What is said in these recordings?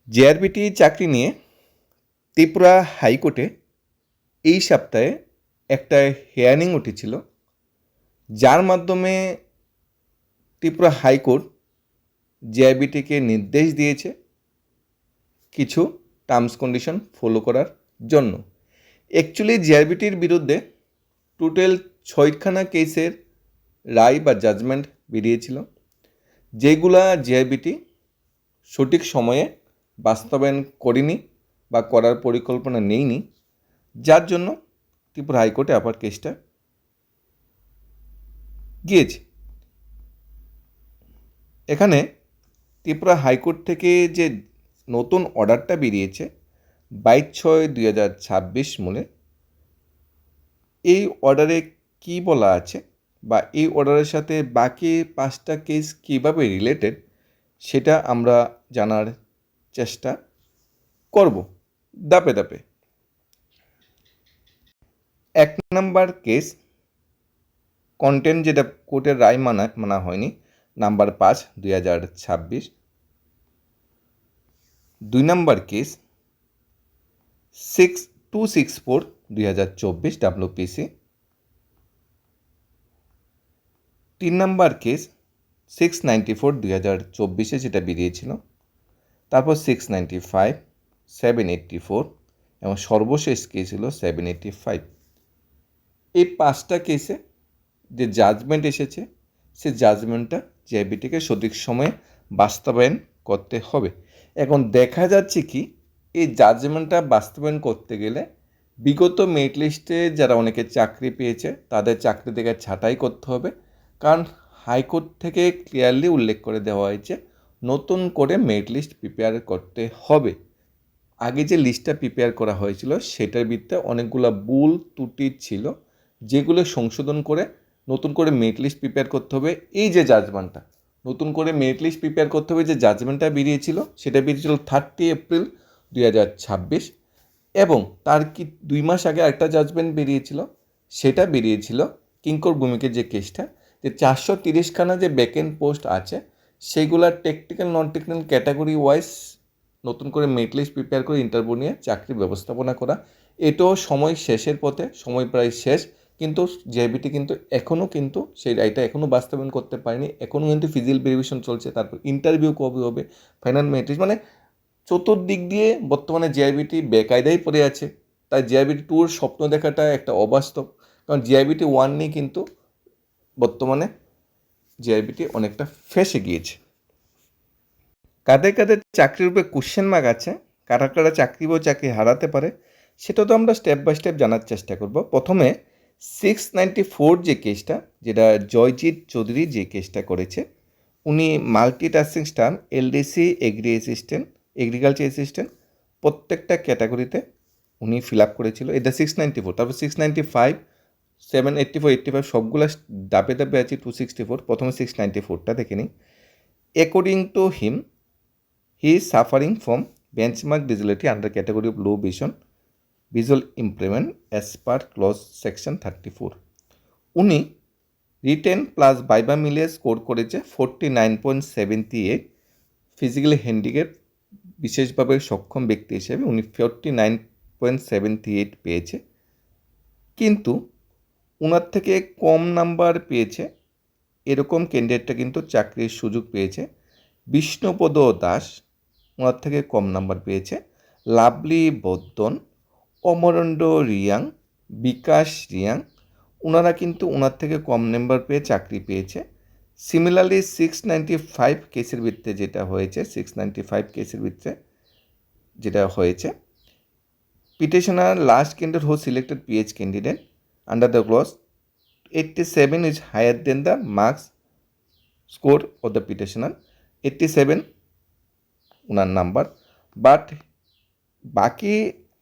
JRBT চাকরি নিয়ে ত্রিপুরা হাইকোর্টে এই সপ্তাহে একটা হিয়ারিং উঠেছিল, যার মাধ্যমে ত্রিপুরা হাইকোর্ট জেআরবিটিকে নির্দেশ দিয়েছে কিছু টার্মস কন্ডিশন ফলো করার জন্য। অ্যাকচুয়ালি জেআরবিটির বিরুদ্ধে টোটাল 6খানা কেসের রায় বা জাজমেন্ট বেরিয়েছিল, যেগুলা জেআরবিটি সঠিক সময়ে বাস্তবায়ন করেনি বা করার পরিকল্পনা নেইনি, যার জন্য ত্রিপুরা হাইকোর্টে আবার কেসটা গিয়েছে। এখানে ত্রিপুরা হাইকোর্ট থেকে যে নতুন অর্ডারটা বেরিয়েছে 22/6/2026 মূলে, এই অর্ডারে কি বলা আছে বা এই অর্ডারের সাথে বাকি 5টা কেস কীভাবে রিলেটেড সেটা আমরা জানার চেষ্টা করব ধাপে ধাপে। 1 নম্বর কেস কন্টেন্ট যেটা কোর্টের রায় মানা হয়নি, নাম্বার 5/2026। 2 নম্বর কেস 6264/2024 WPC। 3 নম্বর কেস 694/2024 যেটা বেরিয়েছিল, তারপর 695, 784 এবং সর্বশেষ কেস ছিল 785। এই 5টা কেসে যে জাজমেন্ট এসেছে সে জাজমেন্টটা জেআইবিটিকে সঠিক সময়ে বাস্তবায়ন করতে হবে। এখন দেখা যাচ্ছে কি, এই জাজমেন্টটা বাস্তবায়ন করতে গেলে বিগত মেরিট লিস্টে যারা অনেকে চাকরি পেয়েছে তাদের চাকরি থেকে ছাঁটাই করতে হবে, কারণ হাইকোর্ট থেকে ক্লিয়ারলি উল্লেখ করে দেওয়া হয়েছে নতুন করে মেরিট লিস্ট প্রিপেয়ার করতে হবে। আগে যে লিস্টটা প্রিপেয়ার করা হয়েছিল সেটার ভিত্তিতে অনেকগুলো ভুল ত্রুটি ছিল, যেগুলো সংশোধন করে নতুন করে মেরিট লিস্ট প্রিপেয়ার করতে হবে। এই যে জাজমেন্টটা নতুন করে মেরিট লিস্ট প্রিপেয়ার করতে হবে, যে জাজমেন্টটা বেরিয়েছিল সেটা বেরিয়েছিল 30 এপ্রিল 2026, এবং তার কি 2 মাস আগে একটা জাজমেন্ট বেরিয়েছিল, সেটা বেরিয়েছিল কিঙ্কর ভূমিকের যে কেসটা, যে 430খানা যে ভ্যাকেন্ট পোস্ট আছে সেইগুলা technical non technical category wise নতুন করে মেরিট লিস্ট প্রিপেয়ার করে ইন্টারভিউ নিয়ে চাকরি ব্যবস্থাপনা করা। এটাও সময় শেষের পথে, সময় প্রায় শেষ, কিন্তু জেআইবিটি কিন্তু এখনও কিন্তু সেই রায়টা এখনও বাস্তবায়ন করতে পারেনি। এখনও কিন্তু ফিজিক্যাল ভেরিফিকেশন চলছে, তারপর ইন্টারভিউ কবে হবে, ফাইনাল মেরিট লিস্ট, মানে চতুর্দিক দিয়ে বর্তমানে জেআইবিটি বেকায়দায় পড়ে আছে। তাই জেআইবিটি 2 স্বপ্ন দেখাটা একটা অবাস্তব, কারণ জেআইবিটি 1 নিয়ে কিন্তু বর্তমানে জেআইবিটি অনেকটা ফেঁসে গিয়েছে। কাদের কাদের চাকরির উপরে কোশ্চেন মার্ক আছে, কারা কারা চাকরি বা চাকরি হারাতে পারে, সেটা তো আমরা স্টেপ বাই স্টেপ জানার চেষ্টা করব। প্রথমে 694 যে কেসটা, যেটা জয়জিৎ চৌধুরী যে কেসটা করেছে, উনি multitasking staff LDC agriculture assistant প্রত্যেকটা ক্যাটাগরিতে উনি ফিল আপ করেছিল। এটা 694। তারপর 695, 784, 85 সবগুলো দাপে দাপে আছে 264। প্রথমে 694টা দেখে নিই। According to him, he is suffering from benchmark disability under category of low visual improvement as per clause section 34। উনি রিটেন প্লাস ভাইবা মিলিয়ে স্কোর করেছে 49.78। ফিজিক্যালি হ্যান্ডিক্যাপ বিশেষভাবে সক্ষম ব্যক্তি হিসেবে উনি 49.78 পেয়েছে, কিন্তু ওনার থেকে কম নাম্বার পেয়েছে এরকম ক্যান্ডিডেটটা কিন্তু চাকরির সুযোগ পেয়েছে বিষ্ণুপদ দাস, ওনার থেকে কম নাম্বার পেয়েছে লাভলি বর্ধন, অমরেন্দ্র রিয়াং, বিকাশ রিয়াং, ওনারা কিন্তু ওনার থেকে কম নাম্বার পেয়ে চাকরি পেয়েছে। সিমিলারলি 695 কেসের ভিত্তিতে যেটা হয়েছে, 695 কেসের ভিত্তিতে যেটা হয়েছে, petitioner last candidate who selected PH candidate under the clause 87 is higher than the marks score of the petitioner, 87 owner number, but বাকি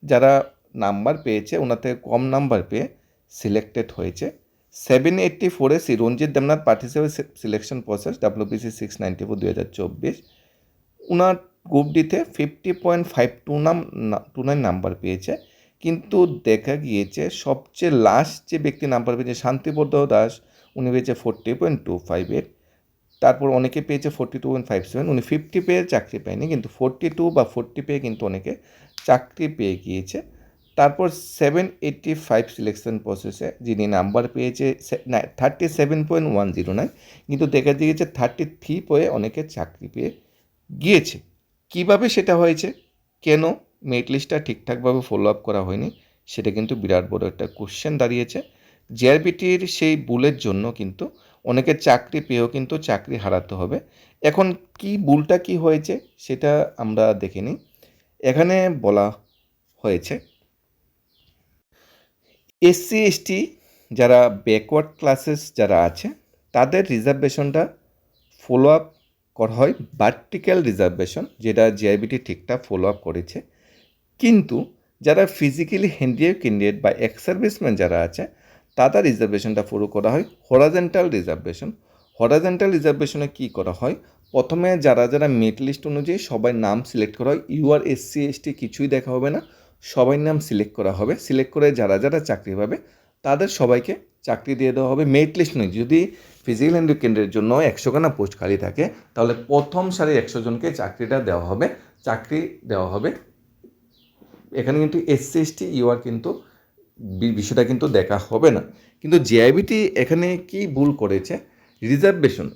যারা নাম্বার পেয়েছে ওনার থেকে কম নাম্বার পেয়ে সিলেক্টেড হয়েছে। 784-এ Shri Ranjit Debnath participate selection process WPC 694 2024, ওনার গ্রুপ ডিতে 50.529 নাম্বার পেয়েছে, কিন্তু দেখা গিয়েছে সবচেয়ে লাস্ট যে ব্যক্তি নাম্বার পেয়েছে শান্তিপদ দাস, উনি পেয়েছে 40.258। তারপর অনেকে পেয়েছে 42.57, উনি 50 পেয়ে চাকরি পায়নি, কিন্তু 42 বা 40 পেয়ে কিন্তু অনেকে চাকরি পেয়ে গিয়েছে। তারপর 785 সিলেকশন প্রসেসে যিনি নাম্বার পেয়েছে 37.109, কিন্তু দেখা গিয়েছে 33 পেয়ে অনেকে চাকরি পেয়ে গিয়েছে। কিভাবে সেটা হয়েছে, কেন মেরিট লিস্টটা ঠিকঠাকভাবে ফলো আপ করা হয়নি, সেটা কিন্তু বিরাট বড় একটা কোশ্চেন দাঁড়িয়েছে। জেআরবিটির সেই ভুলের জন্য কিন্তু অনেকে চাকরি পেয়েও কিন্তু চাকরি হারাতে হবে। এখন কি ভুলটা কি হয়েছে সেটা আমরা দেখে নিই। এখানে বলা হয়েছে এসসি এসটি যারা ব্যাকওয়ার্ড ক্লাসেস যারা আছে তাদের রিজার্ভেশনটা ফলো আপ করা হয় ভার্টিক্যাল রিজার্ভেশন, যেটা জেআইবিটি ঠিকঠাক ফলো আপ করেছে। কিন্তু যারা ফিজিক্যালি হ্যান্ডিক্যাপ ক্যান্ডিডেট বা এক্স সার্ভিসম্যান যারা আছে তাদের রিজার্ভেশনটা ফলো করা হয় হরাজেন্টাল রিজার্ভেশন। হরাজেন্টাল রিজার্ভেশনে কী করা হয়, প্রথমে যারা যারা মেরিট লিস্ট অনুযায়ী সবাই নাম সিলেক্ট করা হয়। ইউআর এসসি এসটি কিছুই দেখা হবে না, সবাই নাম সিলেক্ট করা হবে। সিলেক্ট করে যারা যারা চাকরি পাবে তাদের সবাইকে চাকরি দিয়ে দেওয়া হবে মেরিট লিস্ট নয়। যদি ফিজিক্যাল হ্যান্ডিক্যাপ ক্যান্ডিডেটের জন্য 100খানা পোস্ট খালি থাকে তাহলে প্রথম সারির 100 জনকে চাকরিটা দেওয়া হবে, চাকরি দেওয়া হবে। এখানে কিন্তু এসসি এসটি ইউআর কিন্তু বিষয়টা কিন্তু দেখা হবে না। কিন্তু জেআইবিটি এখানে কি ভুল করেছে, রিজার্ভেশন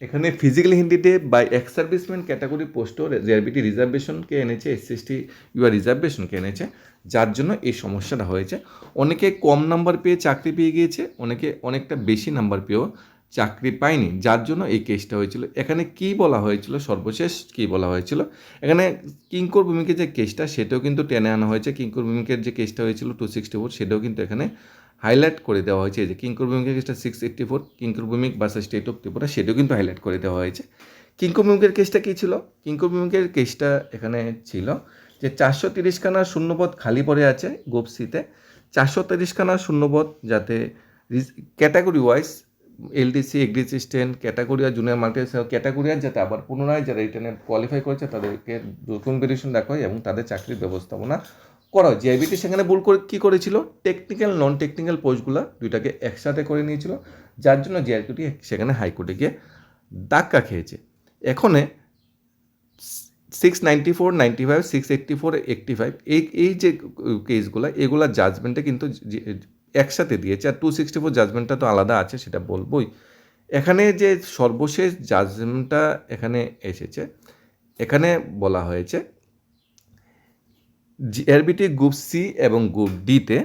এখানে ফিজিক্যাল হিন্দিতে বাই এক্স সার্ভিসম্যান ক্যাটাগরি পোস্টও জেআইবিটি রিজার্ভেশনকে এনেছে, এসসি এসটি ইউআর রিজার্ভেশনকে এনেছে, যার জন্য এই সমস্যাটা হয়েছে। অনেকে কম নাম্বার পেয়ে চাকরি পেয়ে গিয়েছে, অনেকে অনেকটা বেশি নাম্বার পেয়েও চাকরি পায়নি, যার জন্য এই কেসটা হয়েছিল। এখানে কি বলা হয়েছিল, সর্বশেষ কি বলা হয়েছিল, এখানে কিঙ্কর ভূমিকের যে কেসটা সেটাও কিন্তু টেনে আনা হয়েছে। কিঙ্কর ভূমিকের যে কেসটা হয়েছিল 264 সেটাও কিন্তু এখানে হাইলাইট করে দেওয়া হয়েছে। এই যে কিঙ্কর ভূমিকের কেসটা 684 Kinkar Bhowmik versus state of Tripura, সেটাও কিন্তু হাইলাইট করে দেওয়া হয়েছে। কিঙ্কর ভূমিকের কেসটা কী ছিল, কিঙ্কর ভূমিকের কেসটা এখানে ছিল যে 430খানা শূন্যপদ খালি পড়ে আছে গ্রুপ সিতে, 430খানা শূন্যপদ যাতে ক্যাটাগরি ওয়াইজ এলডিসি এগ্রিসিস্টেন্ট ক্যাটাগরি আর জুনিয়র মাল্টি ক্যাটাগরি আর যাতে আবার পুনরায় যারা রিটার্নে কোয়ালিফাই করেছে তাদেরকে কম্পিটিশন রাখা হয় এবং তাদের চাকরির ব্যবস্থাপনা করা হয়। জেআইবিটি সেখানে ভুল করে কী করেছিল, টেকনিক্যাল নন টেকনিক্যাল পোস্টগুলো দুইটাকে একসাথে করে নিয়েছিল, যার জন্য জেআইবিটি সেখানে হাইকোর্টে গিয়ে ধাক্কা খেয়েছে। এখানে 694, 95, 684, 85 এই যে কেসগুলো এগুলা জাজমেন্টে কিন্তু একসাথে দিয়েছে। আর 264 জাজমেন্টটা তো আলাদা আছে, সেটা বলবোই। এখানে যে সর্বশেষ জাজমেন্টটা এখানে এসেছে, এখানে বলা হয়েছে জিআরবিটি গ্রুপ সি এবং গ্রুপ ডিতে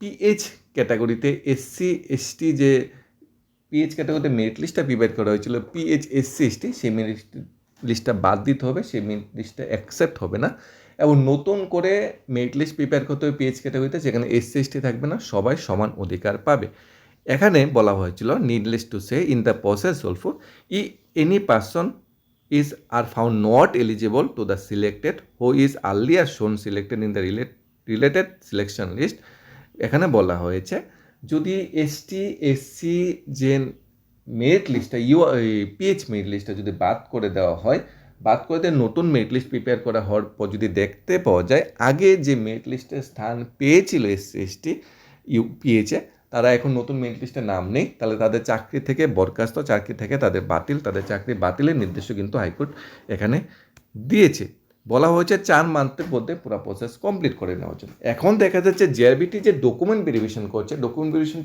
পিএইচ ক্যাটাগরিতে এসসি এসটি যে পিএইচ ক্যাটাগরিতে মেরিট লিস্টটা প্রিপেয়ার করা হয়েছিল পিএইচ এসসি এসটি, সেই মেরিট লিস্টটা বাদ দিতে হবে, সেই মেরিট লিস্টটা অ্যাকসেপ্ট হবে না এবং নতুন করে মেরিট লিস্ট প্রিপেয়ার করতে হবে পিএইচ ক্যাটাগরিতে, যেখানে এসসি এসটি থাকবে না, সবাই সমান অধিকার পাবে। এখানে বলা হয়েছিল needless to say in the process also any person is are found not eligible to the selected who is earlier shown selected in the related selection list। এখানে বলা হয়েছে যদি এসটি এসসি যে মেরিট লিস্টটা পিএইচ মেরিট লিস্টটা যদি বাদ করে দেওয়া হয়, বাদ করে দিয়ে নতুন মেরিট লিস্ট প্রিপেয়ার করা হওয়ার পর যদি দেখতে পাওয়া যায় আগে যে মেরিট লিস্টে স্থান পেয়েছিল এসসি এসটি পিএইচে তারা এখন নতুন মেরিট লিস্টে নাম নেই, তাহলে তাদের চাকরি থেকে বরখাস্ত, চাকরি থেকে তাদের বাতিল, তাদের চাকরি বাতিলের নির্দেশও কিন্তু হাইকোর্ট এখানে দিয়েছে। বলা হয়েছে 4 মান্থের মধ্যে পুরো প্রসেস কমপ্লিট করে নেওয়ার জন্য। এখন দেখা যাচ্ছে জেআরবিটি যে ডকুমেন্ট ভেরিফিকেশন করছে, ডকুমেন্ট ভেরিফিকেশন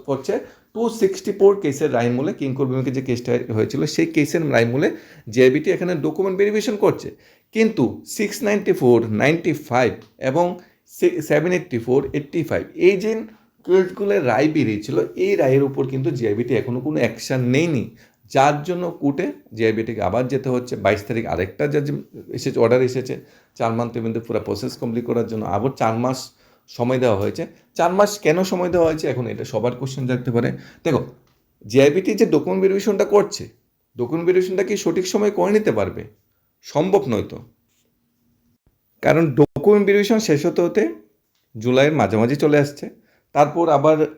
করছে 264 কেসের রায়মূলে, কিঙ্কর ভূমিকে যে কেসটা হয়েছিল সেই কেসের রায়মূলে জেআরবিটি এখানে ডকুমেন্ট ভেরিফিকেশন করছে। কিন্তু 694, 95 এবং 784, 85 এই যে কেসগুলোর রায় বেরিয়েছিল এই রায়ের উপর কিন্তু জিআইবিটি এখনও কোনো অ্যাকশান নেয়নি, যার জন্য কোর্টে জিআইবিটিকে আবার যেতে হচ্ছে। 22 তারিখ আরেকটা জাজ এসেছে, অর্ডার এসেছে 4 মান্থের মধ্যে পুরো প্রসেস কমপ্লিট করার জন্য আবার 4 মাস সময় দেওয়া হয়েছে। 4 মাস কেন সময় দেওয়া হয়েছে, এখন এটা সবার কোশ্চেন থাকতে পারে। দেখো জিআইবিটি যে ডকুমেন্ট ভেরিফিকেশনটা করছে, ডকুমেন্ট ভেরিফিকেশনটা কি সঠিক সময় করে নিতে পারবে? সম্ভব নয় তো, কারণ ডকুমেন্ট ভেরিফিকেশন শেষ হতে হতে জুলাইয়ের মাঝামাঝি চলে আসছে। তারপর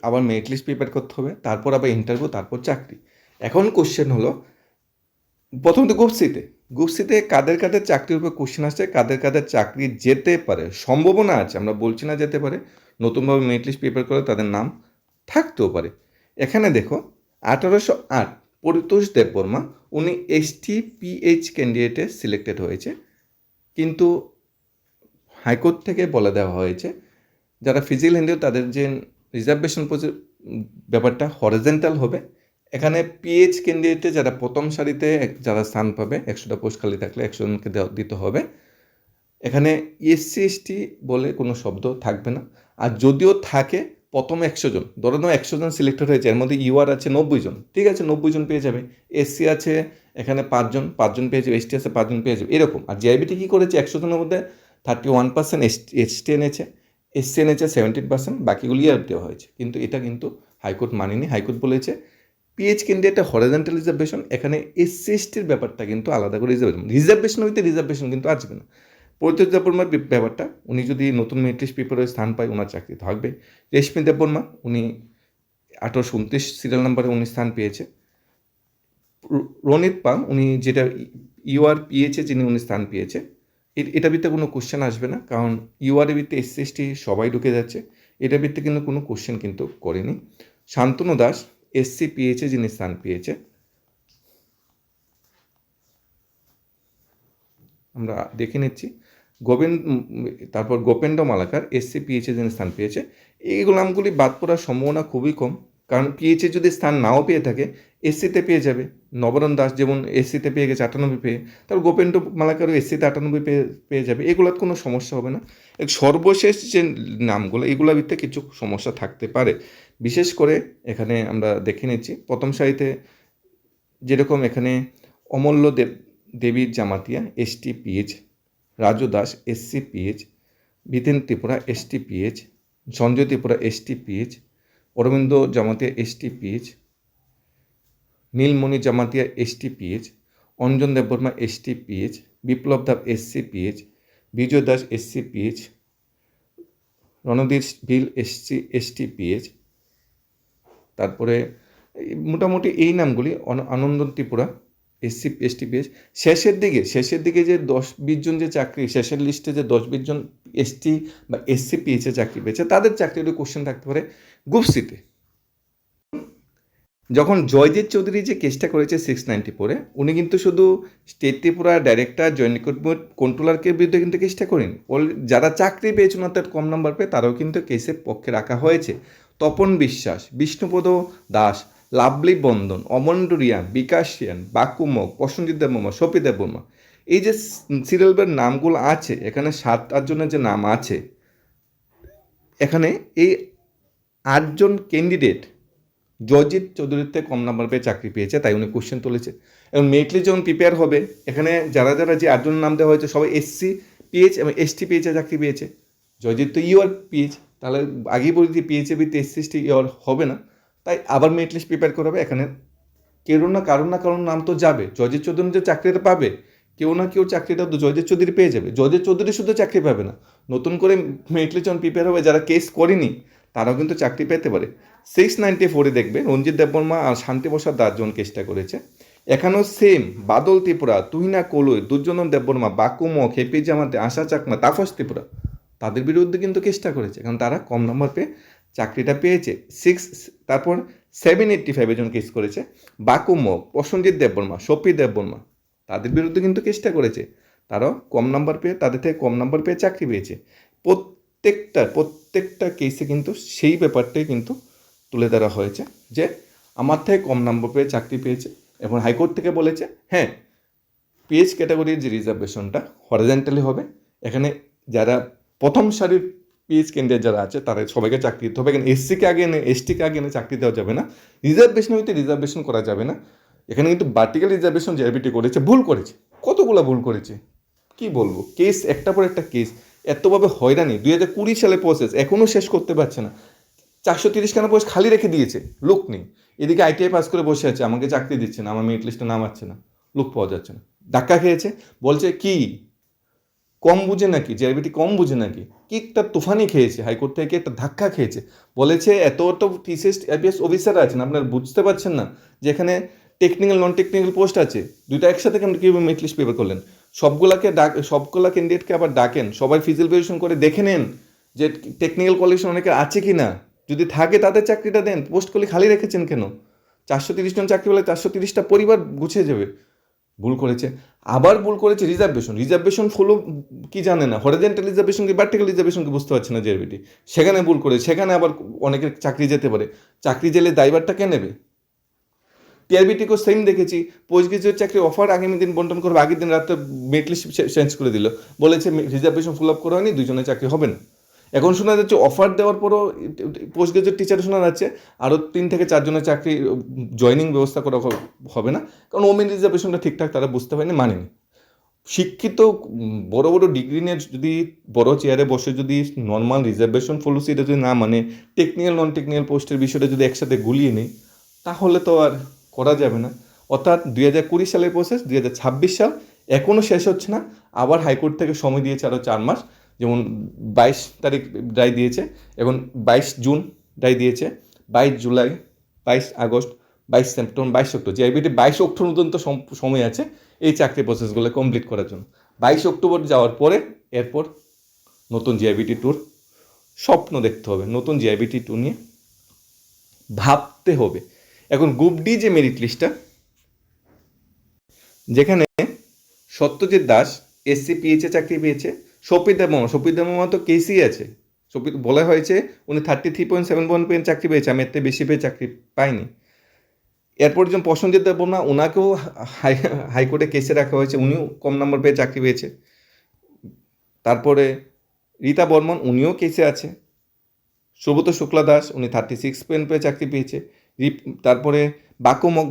আবার মেরিট লিস্ট প্রিপেয়ার করতে হবে, তারপর আবার ইন্টারভিউ, তারপর চাকরি। এখন কোশ্চেন হলো প্রথমত গ্রুপ সিতে কাদের কাদের চাকরির উপর কোশ্চেন আসছে, কাদের কাদের চাকরি যেতে পারে, সম্ভাবনা আছে, আমরা বলছি না যেতে পারে, নতুনভাবে মেরিট লিস্ট প্রিপেয়ার করে তাদের নাম থাকতেও পারে। এখানে দেখো 1808 পরিতোষ দেববর্মা উনি STPH ক্যান্ডিডেটে সিলেক্টেড হয়েছে, কিন্তু হাইকোর্ট থেকে বলে দেওয়া হয়েছে যারা ফিজিক্যাল হ্যান্ডিক্যাপ তাদের যে রিজার্ভেশন ব্যাপারটা হরিজন্টাল হবে। এখানে পিএইচ ক্যান্ডিডেটে যারা প্রথম সারিতে যারা স্থান পাবে 100টা পোস্ট খালি থাকলে 100 জনকে দিতে হবে। এখানে SC/ST বলে কোনো শব্দ থাকবে না, আর যদিও থাকে প্রথম 100 জন, ধরে নাও 100 জন সিলেক্টেড হয়েছে, এর মধ্যে UR আছে 90 জন, ঠিক আছে 90 জন পেয়ে যাবে। SC আছে এখানে 5 জন পেয়ে যাবে, ST আছে 5 জন পেয়ে যাবে, এরকম। আর JIBT কী করেছে, 100 জনের মধ্যে 31% ST এনেছে, SC এনেছে 17%, বাকিগুলি আর দেওয়া হয়েছে। কিন্তু এটা কিন্তু হাইকোর্ট মানেনি। হাইকোর্ট বলেছে পিএইচ ক্যান্ডিডেট হরিজন্টাল রিজার্ভেশন, এখানে SC/STর ব্যাপারটা কিন্তু আলাদা করে রিজার্ভেশন হইতে রিজার্ভেশন কিন্তু আসবে না। পরিতোষ দেববর্মার ব্যাপারটা, উনি যদি নতুন মেরিট লিস্ট পেপারে স্থান পায় ওনার চাকরি থাকবে। রেশমি দেববর্মা উনি 1829 সিরিয়াল নাম্বারে উনি স্থান পেয়েছে। রনিত পাল উনি যেটা UR পেয়েছে, যিনি উনি স্থান পেয়েছে, এটা ভিত্তিতে কোনো কোশ্চেন আসবে না, কারণ UR ভিত্তিতে SC/ST সবাই ঢুকে যাচ্ছে, এটা ভিত্তিতে কিন্তু কোনো কোশ্চেন কিন্তু করেনি। শান্তনু দাস SC পেয়েছে, যিনি স্থান পেয়েছে, আমরা দেখে নিচ্ছি। তারপর গোপেন্দ্র মালাকার SC পেয়েছে, যিনি স্থান পেয়েছে। এইগুলো নামগুলি বাদ পড়ার সম্ভাবনা খুবই কম, কারণ পিএইচে যদি স্থান নাও পেয়ে থাকে SCতে পেয়ে যাবে। নবরণ দাস যেমন SCতে পেয়ে গেছে 98 পেয়ে, তারপর গোপেন্দ্র মালাকারও SCতে 98 পেয়ে যাবে, এগুলোর কোনো সমস্যা হবে না। সর্বশেষ যে নামগুলো, এগুলোর ভিতরে কিছু সমস্যা থাকতে পারে। বিশেষ করে এখানে আমরা দেখে নিচ্ছি প্রথম সারিতে, যেরকম এখানে অমূল্য দেবীর Jamatia STPH, Raju Das SCPH, বিতেন Tripura STPH, Sanjay Tripura STPH, Aurobindo Jamatia STPH, নীলমণি জামাতিয়া STPH, অঞ্জন দেববর্মা STPH, বিপ্লব দাস SCPH, বিজয় দাস SCPH, রণধীর ভিল STPH। তারপরে মোটামুটি এই নামগুলি, আনন্দন ত্রিপুরা STPH। শেষের দিকে যে 10-20 জন যে চাকরি, শেষের লিস্টে যে 10-20 জন ST বা SCPH চাকরি পেয়েছে, তাদের চাকরির কোশ্চেন থাকতে পারে গ্রুপ সিতে। যখন জয়জিৎ চৌধুরী যে কেসটা করেছে 694-এ, উনি কিন্তু শুধু state Tripura director, joint recruitment কন্ট্রোলারকে বিরুদ্ধে কিন্তু কেসটা করেন। যারা চাকরি পেয়েছে না, তার কম নাম্বার পেয়ে, তারাও কিন্তু কেসের পক্ষে রাখা হয়েছে। তপন বিশ্বাস, বিষ্ণুপদ দাস, লাভলি বন্দন, অমন্ডরিয়ান, বিকাশিয়ান, বাকুমক, প্রসেনজিৎ দেববর্মা, সপি দেববর্মা, এই যে সিরিয়ালের নামগুলো আছে, এখানে 7-8 জনের যে নাম আছে, এখানে এই 8 জন ক্যান্ডিডেট জয়জিৎ চৌধুরীর থেকে কম নাম্বার পেয়ে চাকরি পেয়েছে, তাই উনি কোশ্চেন তুলেছে। এবং মেরিট লিস্ট যখন প্রিপেয়ার হবে, এখানে যারা যে 8 জন নাম দেওয়া হয়েছে সবাই SCPH এবং STPH চাকরি পেয়েছে। জয়জিৎ তো UR PH, তাহলে আগেই বলি যে PH ভিত্তি SC/ST UR হবে না, তাই আবার মেরিট লিস্ট প্রিপেয়ার করা হবে। এখানে কেউ না কারণ নাম তো যাবে। জয়জিৎ চৌধুরী যে চাকরিটা পাবে, কেউ না কেউ চাকরিটা তো জয়জিৎ চৌধুরী পেয়ে যাবে। জয়জিৎ চৌধুরী শুধু চাকরি পাবে না, নতুন করে মেরিট লিস্ট যখন প্রিপেয়ার হবে, যারা কেস করেনি তারাও কিন্তু চাকরি পেতে পারে। 694-এ দেখবে রঞ্জিত দেববর্মা আর শান্তিপ্রসাদ দাস জন কেসটা করেছে। এখানেও সেম, বাদল ত্রিপুরা, তুহিনা কলুই, দুর্যোধন দেববর্মা, বাকুমক, হেপি জামাতে, আশা চাকমা, তাপস ত্রিপুরা, তাদের বিরুদ্ধে কিন্তু কেসটা করেছে, কারণ তারা কম নম্বর পেয়ে চাকরিটা পেয়েছে। 785 জন কেস করেছে। বাকুমক, প্রসেনজিৎ দেববর্মা, সপি দেববর্মা, তাদের বিরুদ্ধে কিন্তু কেসটা করেছে, তারাও কম নাম্বার পেয়ে, তাদের থেকে কম নাম্বার পেয়ে চাকরি পেয়েছে। প্রত্যেকটা কেসে কিন্তু সেই ব্যাপারটাই কিন্তু তুলে ধরা হয়েছে যে আমার থেকে কম নাম্বার পেয়ে চাকরি পেয়েছে, এবং হাইকোর্ট থেকে বলেছে হ্যাঁ, PH ক্যাটাগরির যে রিজার্ভেশনটা হরিজন্টালি হবে। এখানে যারা প্রথম সারির PH ক্যান্ডিডেট যারা আছে, তারা সবাইকে চাকরি দিতে হবে। এখানে SCকে আগে এনে STকে আগে এনে চাকরি দেওয়া যাবে না, রিজার্ভেশন হইতে রিজার্ভেশন করা যাবে না। এখানে কিন্তু ভার্টিক্যাল রিজার্ভেশন JIBT করেছে, ভুল করেছে, কতগুলো ভুল করেছে কি বলবো। কেস একটা পর একটা কেস, এতভাবে হয়রানি। 2020 সালে প্রসেস এখনও শেষ করতে পারছে না। 430 খানা পোস্ট খালি রেখে দিয়েছে, লোক নেই। এদিকে ITI পাস করে বসে আছে, আমাকে চাকরি দিচ্ছে না, আমার মেরিট লিস্টে নাম আসছে না, লোক পাওয়া যাচ্ছে না। ধাক্কা খেয়েছে, বলছে কি কম বুঝে নাকি, JIBT কম বুঝে নাকি, কি একটা তুফানি খেয়েছে, হাইকোর্ট থেকে একটা ধাক্কা খেয়েছে। বলেছে এত TCS IPS অফিসার আছেন, আপনারা বুঝতে পারছেন না যে এখানে টেকনিক্যাল নন টেকনিক্যাল পোস্ট আছে, দুইটা একসাথে কেন কীভাবে মেরিট লিস্ট পেপার করলেন? সবগুলা ক্যান্ডিডেটকে আবার ডাকেন, সবাই ফিজিক্যাল ভেরিফিকেশন করে দেখে নেন যে টেকনিক্যাল কোয়ালিফিকেশন অনেকে আছে কি না, যদি থাকে তাদের চাকরিটা দেন, পোস্টগুলি খালি রেখেছেন কেন? 430 জন চাকরি পেলে 430টা পরিবার গুছিয়ে যাবে। ভুল করেছে। আবার ভুল করেছে রিজার্ভেশন ফলো কি জানে না, হরিজন্টাল রিজার্ভেশন কি ভার্টিক্যাল রিজার্ভেশন কি বুঝতে পারছে না জেআরবিটি, সেখানে ভুল করে, সেখানে আবার অনেকের চাকরি যেতে পারে, চাকরি জেলে দায়ভারটা কে নেবে? টিআরবিটিকেও সেম দেখেছি, পোস্ট গ্রাজুয়েট চাকরি অফার আগামী দিন বন্টন করবে, আগের দিন রাতে মেরিট লিস্ট চেঞ্জ করে দিল, বলেছে রিজার্ভেশন ফিল আপ করা হয়নি, 2 জনের চাকরি হবে না। এখন শোনা যাচ্ছে অফার দেওয়ার পরও পোস্ট গ্রাজুয়েট টিচারে শোনা যাচ্ছে আরও 3 থেকে 4 জনের চাকরি জয়নিং ব্যবস্থা করা হবে না, কারণ ওমেন রিজার্ভেশনটা ঠিকঠাক তারা বুঝতে পারেনি, মানেনি। শিক্ষিত বড় বড় ডিগ্রি নিয়ে যদি বড় চেয়ারে বসে যদি নর্মাল রিজার্ভেশন পলিসি এটা যদি না মানে, টেকনিক্যাল নন টেকনিক্যাল পোস্টের বিষয়টা যদি একসাথে গুলিয়ে নেই, তাহলে তো আর করা যাবে না। অর্থাৎ 2020 সালের প্রসেস 2026 সাল এখনও শেষ হচ্ছে না, আবার হাইকোর্ট থেকে সময় দিয়েছে আরও 4 মাস, যেমন 22 তারিখ রায় দিয়েছে, এখন 22 জুন রায় দিয়েছে, 22 July, 22 August, 22 September, 22 October, JIBT 22 October পর্যন্ত সময় আছে এই চাকরি প্রসেসগুলো কমপ্লিট করার জন্য। 22 অক্টোবর যাওয়ার পরে এরপর নতুন জেআইবিটি ট্যুর স্বপ্ন দেখতে হবে, নতুন জেআইবিটি ট্যুর নিয়ে ভাবতে হবে। এখন গ্রুপ ডি যে মেরিট লিস্টটা, যেখানে সত্যজিৎ দাস এসসি পিএইচে চাকরি পেয়েছে, সপিতা মামা তো কেসি আছে, বলা হয়েছে উনি 33.71 পেয়ে চাকরি পেয়েছে, আমি এর থেকে বেশি পেয়ে চাকরি পাইনি। এরপর যেমন প্রসেনজিৎ দেববর্মা, ওনাকেও হাইকোর্টে কেসে রাখা হয়েছে, উনিও কম নাম্বার পেয়ে চাকরি পেয়েছে। তারপরে রীতা বর্মন, উনিও কেসে আছে। সুব্রত শুক্লা দাস, উনি 36 পেয়ে চাকরি পেয়েছে। তারপরে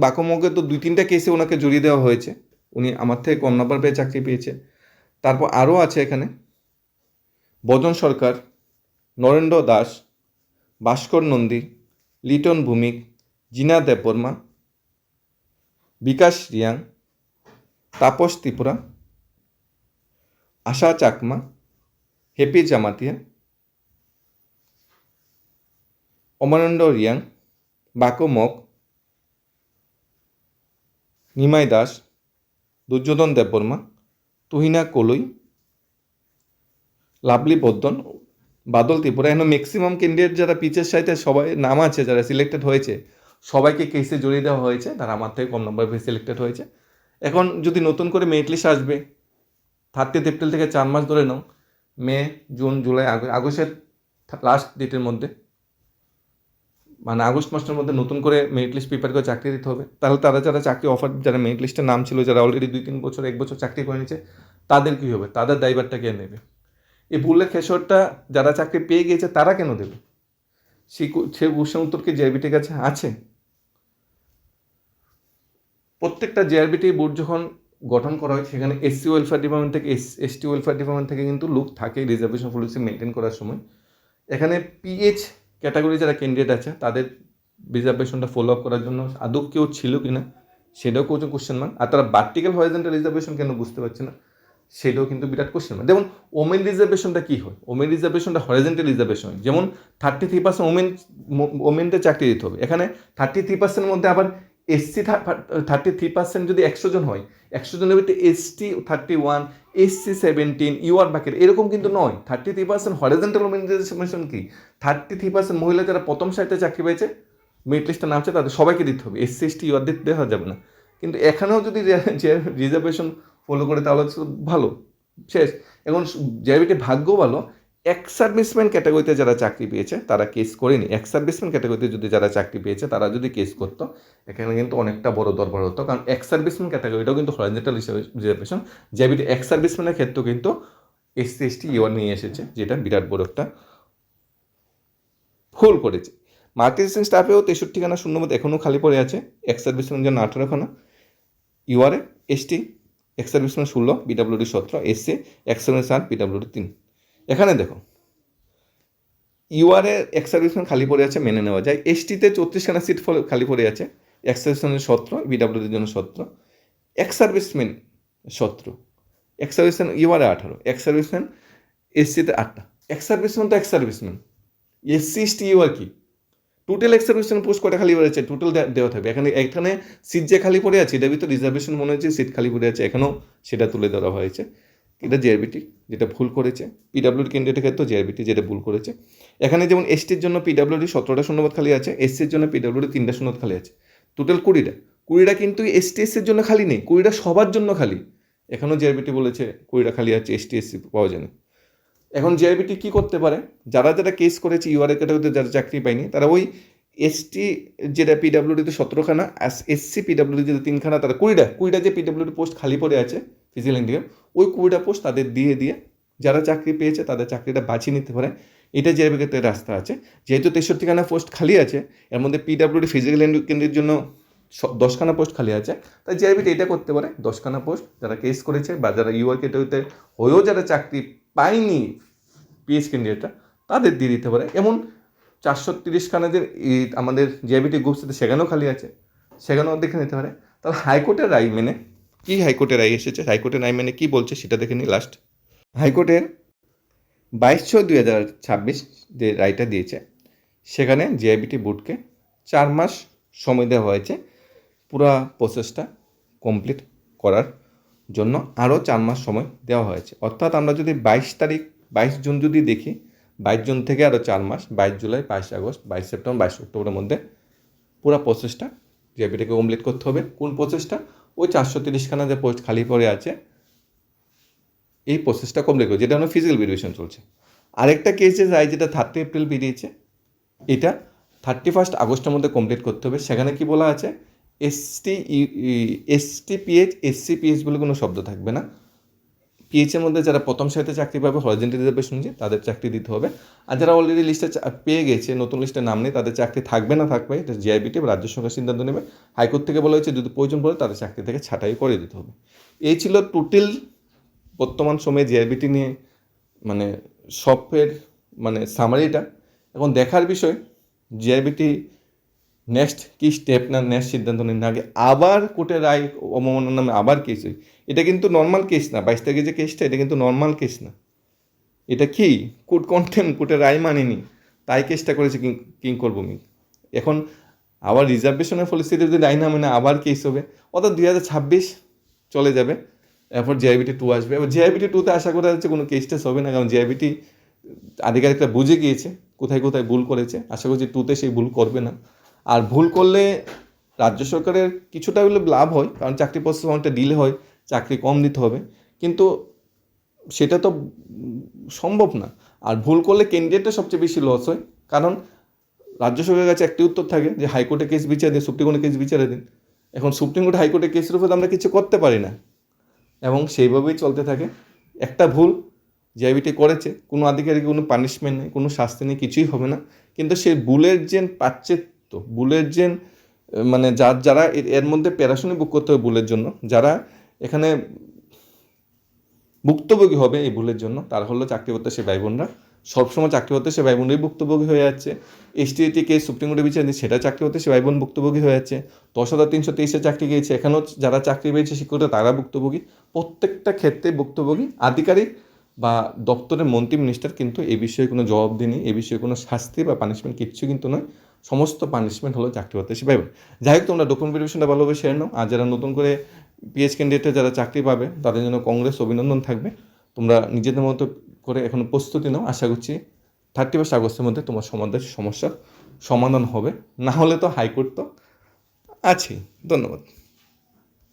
বাকমকে তো 2-3টা কেসে ওনাকে জড়িয়ে দেওয়া হয়েছে, উনি আমার থেকে কম নাম্বার পেয়ে চাকরি পেয়েছে। তারপর আরও আছে এখানে বজন সরকার, নরেন্দ্র দাস, ভাস্কর নন্দী, লিটন ভূমিক, জিনা দেববর্মা, বিকাশ রিয়াং, তাপস ত্রিপুরা, আশা চাকমা, হেপি জামাতিয়া, অমরেন্দ্র রিয়াং, বাকমক, নিমাই দাস, দুর্যোধন দেববর্মা, তুহিনা কলই, লাভলি বর্ধন, বাদল ত্রিপুরা। এখন ম্যাক্সিমাম ক্যান্ডিডেট যারা পিচের সাইতে সবাই নাম আছে, যারা সিলেক্টেড হয়েছে সবাইকে কেসে জড়িয়ে দেওয়া হয়েছে, তারা আমার থেকে কম নম্বর পেয়ে সিলেক্টেড হয়েছে। এখন যদি নতুন করে মেরিট লিস্ট আসবে 30 এপ্রিল থেকে 4 মাস ধরে নাও, মে, জুন, জুলাই, আগস্টের লাস্ট ডেটের মধ্যে, মানে আগস্ট মাসের মধ্যে নতুন করে মেরিট লিস্ট প্রিপেয়ার করে চাকরি দিতে হবে। তাহলে তারা যারা চাকরি অফার, যারা মেরিট লিস্টের নাম ছিল, যারা অলরেডি 2-3 বছর 1 বছর চাকরি করে নিয়েছে, তাদের কী হবে? তাদের দায়ভারটা কে নেবে? এই ভুলের খেসরটা যারা চাকরি পেয়ে গিয়েছে তারা কেন দেবে? সে কোশ্চেন উত্তর কি জেআরবিটির কাছে আছে? প্রত্যেকটা জেআরবিটি বোর্ড যখন গঠন করা হয়, সেখানে এসসি ওয়েলফেয়ার ডিপার্টমেন্ট থেকে, এসটি ওয়েলফেয়ার ডিপার্টমেন্ট থেকে কিন্তু লোক থাকে রিজার্ভেশন পলিসি মেনটেন করার সময়। এখানে পিএইচ ক্যাটাগরি যারা ক্যান্ডিডেট আছে, তাদের রিজার্ভেশনটা ফলো আপ করার জন্য আদৌ কেউ ছিল কি না, সেটাও কোশ্চেন মার্ক। আর তারা ভার্টিক্যাল হরিজন্টাল রিজার্ভেশন কেন বুঝতে পারছে না, সেটাও কিন্তু বিরাট কোশ্চেন মার্ক। যেমন ওমেন রিজার্ভেশনটা কী হয়? ওমেন রিজার্ভেশনটা হরিজন্টাল রিজার্ভেশন হয়, যেমন 33% ওমেনদের চাকরি দিতে হবে। এখানে 33% মধ্যে আবার এসসি 33% যদি 100 জন হয়, 100 জনের ভিতরে এসটি 31, এসসি 17, ইউআর বাকি, এরকম কিন্তু নয়। 33% হরিজন্টাল ওমেন রিজার্ভেশন কি, 33% মহিলা যারা প্রথম সারিতে চাকরি পেয়েছে, মেরিট লিস্টে নামছে, তাদের সবাইকে দিতে হবে, এসসি এসটি ইউআর দেওয়া যাবে না। কিন্তু এখানেও যদি রিজার্ভেশন ফলো করে তাহলে ভালো, শেষ। এখন জেআরবিটি ভাগ্য ভালো, এক্স সার্ভিসম্যান ক্যাটাগরিতে যারা চাকরি পেয়েছে তারা কেস করেনি। এক্স সার্ভিসম্যান ক্যাটাগরিতে যদি যারা চাকরি পেয়েছে তারা যদি কেস করতো, এখানে কিন্তু অনেকটা বড় দরবার হতো, কারণ এক্স সার্ভিসম্যান ক্যাটাগরিটাও কিন্তু হরিজন্টাল রিজার্ভেশন। জেআরবিটি এক্স সার্ভিসম্যানের ক্ষেত্রেও কিন্তু এসসি এসটি ইউআর নিয়ে এসেছে, যেটা বিরাট বড় একটা ভুল করেছে। মার্কেটিং স্টাফেও 63খানা শূন্যপদ এখনও খালি পড়ে আছে, এক্স সার্ভিসম্যান জন্য 18খানা, URA ST ex serviceman 16, PWD 17, SC ex serviceman 8, PWD 3। এখানে দেখো ইউআরএ এক্স সার্ভিসম্যান খালি পড়ে আছে, মেনে নেওয়া যায়। এসটিতে 34খানা সিট খালি পড়ে আছে, এক্স সার্ভিসম্যানের 17, পিডাব্লিউডির জন্য 17, ex serviceman 17, ex serviceman URA 18, ex serviceman এসসিতে 8টা। এক্স সার্ভিসম্যান তো ex serviceman, SC ST UR কি, টোটাল এক্স সার্ভিসম্যান পোস্ট কটা খালি পড়ে আছে, টোটাল দেওয়া থাকবে। এখানে সিট যে খালি পড়ে আছে, এটার ভিতরে রিজার্ভেশন মনে হচ্ছে সিট খালি পড়ে আছে, এখানেও সেটা তুলে ধরা হয়েছে। এটা জেআরবিটি যেটা ভুল করেছে, পিডাব্লিউডি ক্যান্ডিডেটের ক্ষেত্রে জেআরবিটি যেটা ভুল করেছে। এখানে যেমন এসটির জন্য পিডাব্লিউডি 17টা শূন্যপদ খালি আছে, এসসির জন্য পিডাব্লিউডি 3টা শূন্যপদ খালি আছে। টোটাল 20টা কিন্তু ST/SC-র জন্য খালি নেই, 20টা সবার জন্য খালি। এখনও জিআরবিটি বলেছে 20টা খালি আছে, ST/SC পাওয়া যায়নি। এখন জিআরবিটি কী করতে পারে, যারা কেস করেছে ইউআরএ ক্যাটাগরিতে যারা চাকরি পায়নি, তারা ওই ST যেটা PWDতে 17খানা, SC PWDতে 3খানা, তারা 20টা যে PWD পোস্ট খালি পড়ে আছে ফিজিক্যাল হ্যান্ডিক্যাপ, ওই 20টা পোস্ট তাদের দিয়ে যারা চাকরি পেয়েছে তাদের চাকরিটা বাঁচিয়ে নিতে পারে। এটা জিআরবিতে রাস্তা আছে। যেহেতু 63খানা পোস্ট খালি আছে, এর মধ্যে PWD ফিজিক্যাল হ্যান্ডিক্যাপের জন্য 10খানা পোস্ট খালি আছে, তাই জিআরবিটি এটা করতে পারে, 10খানা পোস্ট যারা কেস করেছে বা যারা ইউআর ক্যাটাগরিতে হয়েও যারা চাকরি পায়নি পিএইচ ক্যান্ডিডেটরা, তাদের দিয়ে দিতে পারে। এমন 430খানা যে আমাদের জিআরবিটি গ্রুপ সাথে সেখানেও খালি আছে, সেখানেও দেখে নিতে পারে। তাহলে হাইকোর্টের রায় মেনে কি, হাইকোর্টের রায় এসেছে, হাইকোর্টের রায় মেনে কী বলছে সেটা দেখে নিই লাস্ট। হাইকোর্টের 22/6/2026 যে রায়টা দিয়েছে, সেখানে জিআরবিটি বোর্ডকে 4 মাস সময় দেওয়া হয়েছে পুরো প্রসেসটা কমপ্লিট করার জন্য। আরও 4 মাস সময় দেওয়া হয়েছে। অর্থাৎ আমরা যদি 22 জুন যদি দেখি, 22 জুন থেকে আরও 4 মাস, 22 জুলাই, 22 আগস্ট, 22 সেপ্টেম্বর, 22 অক্টোবরের মধ্যে পুরো প্রসেসটা জিআরবিটিকে কমপ্লিট করতে হবে। কোন প্রসেসটা? ওই 430খানা যে পোস্ট খালি পড়ে আছে, এই প্রসেসটা কমপ্লিট করে, যেটা আমরা ফিজিক্যাল ভেরিফিকেশন চলছে। আরেকটা কেসের রায় যেটা 30 এপ্রিল বেরিয়েছে, এটা 31 আগস্টের মধ্যে কমপ্লিট করতে হবে। সেখানে কি বলা আছে, ST/PH SC/PH বলে কোনো শব্দ থাকবে না। পিএইচের মধ্যে যারা প্রথম সারিতে চাকরি পাবে, হরিজেন্টাল রিজার্ভেশন যে, তাদের চাকরি দিতে হবে। আর যারা অলরেডি লিস্টে পেয়ে গেছে, নতুন লিস্টে নাম নেই, তাদের চাকরি থাকবে না থাকবে, এটা জিআরবিটি বা রাজ্য সরকার সিদ্ধান্ত নেবে। হাইকোর্ট থেকে বলা হয়েছে যদি প্রয়োজন পড়ে তাদের চাকরি থেকে ছাঁটাই করে দিতে হবে। এই ছিল টোটাল বর্তমান সময়ে জিআরবিটি নিয়ে মানে সবের সামারিটা। এখন দেখার বিষয় জিআরবিটি নেক্সট কী স্টেপ না, নেক্সট সিদ্ধান্ত নেন না, আগে আবার কোর্টের রায় অবমাননার নামে আবার কেস হয়। এটা কিন্তু নর্মাল কেস না, 22 তারিখে যে কেসটা, এটা কিন্তু নর্মাল কেস না। এটা কি কোর্ট কন্টেম্প, কোর্টের রায় মানেনি, তাই কেসটা করেছে কিং করবো মি। এখন আবার রিজার্ভেশনের পরিস্থিতি যদি রায় না মানে আবার কেস হবে, অর্থাৎ 2026 চলে যাবে। এরপর জিআরবিটি 2 আসবে। এবার জিআরবিটি 2তে আশা করা যাচ্ছে কোনো কেস টেস হবে না, কারণ জিআরবিটি আধিকারিকরা বুঝে গিয়েছে কোথায় কোথায় ভুল করেছে। আশা করছি 2তে সেই ভুল করবে না। আর ভুল করলে রাজ্য সরকারের কিছুটা হলে লাভ হয়, কারণ চাকরি প্রসেস অনেকটা ডিলে হয়, চাকরি কম দিতে হবে, কিন্তু সেটা তো সম্ভব না। আর ভুল করলে ক্যান্ডিডেটটা সবচেয়ে বেশি লস হয়, কারণ রাজ্য সরকারের কাছে একটি উত্তর থাকে যে হাইকোর্টে কেস বিচার দিন, সুপ্রিম কোর্টে কেস বিচারে দিন। এখন সুপ্রিম কোর্ট হাইকোর্টে কেসের উপর আমরা কিছু করতে পারি না, এবং সেইভাবেই চলতে থাকে। একটা ভুল জিআরবিটি করেছে, কোনো আধিকারিক কোনো পানিশমেন্ট নেই, কোনো শাস্তি নেই, কিছুই হবে না, কিন্তু সেই ভুলের যে পাচ্ছেত্ব, ভুলের যে যারা এর মধ্যে প্যারাশনি বুক করতে হবে ভুলের জন্য, যারা এখানে ভুক্তভোগী হবে এই ভুলের জন্য, তারা হলো চাকরি প্রত্যাশী ভাই বোনরা। সবসময় চাকরি প্রত্যাশী ভাই বোনরাই ভুক্তভোগী হয়ে যাচ্ছে। ST/AT কেস সুপ্রিম কোর্টে বিচার দিচ্ছে, সেটা চাকরি প্রত্যাশী ভাই বোন ভুক্তভোগী হয়ে যাচ্ছে। 10,323 চাকরি গিয়েছে, এখানেও যারা চাকরি পেয়েছে শিক্ষকরা তারা ভুক্তভোগী। প্রত্যেকটা ক্ষেত্রে ভুক্তভোগী আধিকারিক বা দপ্তরের মন্ত্রী মিনিস্টার, কিন্তু এই বিষয়ে কোনো জবাবদিহি নেই, এই বিষয়ে কোনো শাস্তি বা পানিশমেন্ট কিচ্ছু কিন্তু নয়। সমস্ত পানিশমেন্ট হলো চাকরি প্রত্যাশী ভাই বোন। যাই হোক, তোমরা ডকুমেন্ট ভেরিফিকেশনটা ভালোভাবে শেয়ার নাও। আর যারা নতুন করে পিএইচ ক্যান্ডিডেটে যারা চাকরি পাবে, তাদের জন্য কংগ্রেস অভিনন্দন থাকবে। তোমরা নিজেদের মতো করে এখন প্রস্তুতি নাও। আশা করছি 31 আগস্টের মধ্যে তোমার সমস্যার সমাধান হবে। না হলে তো হাইকোর্ট তো আছেই। ধন্যবাদ।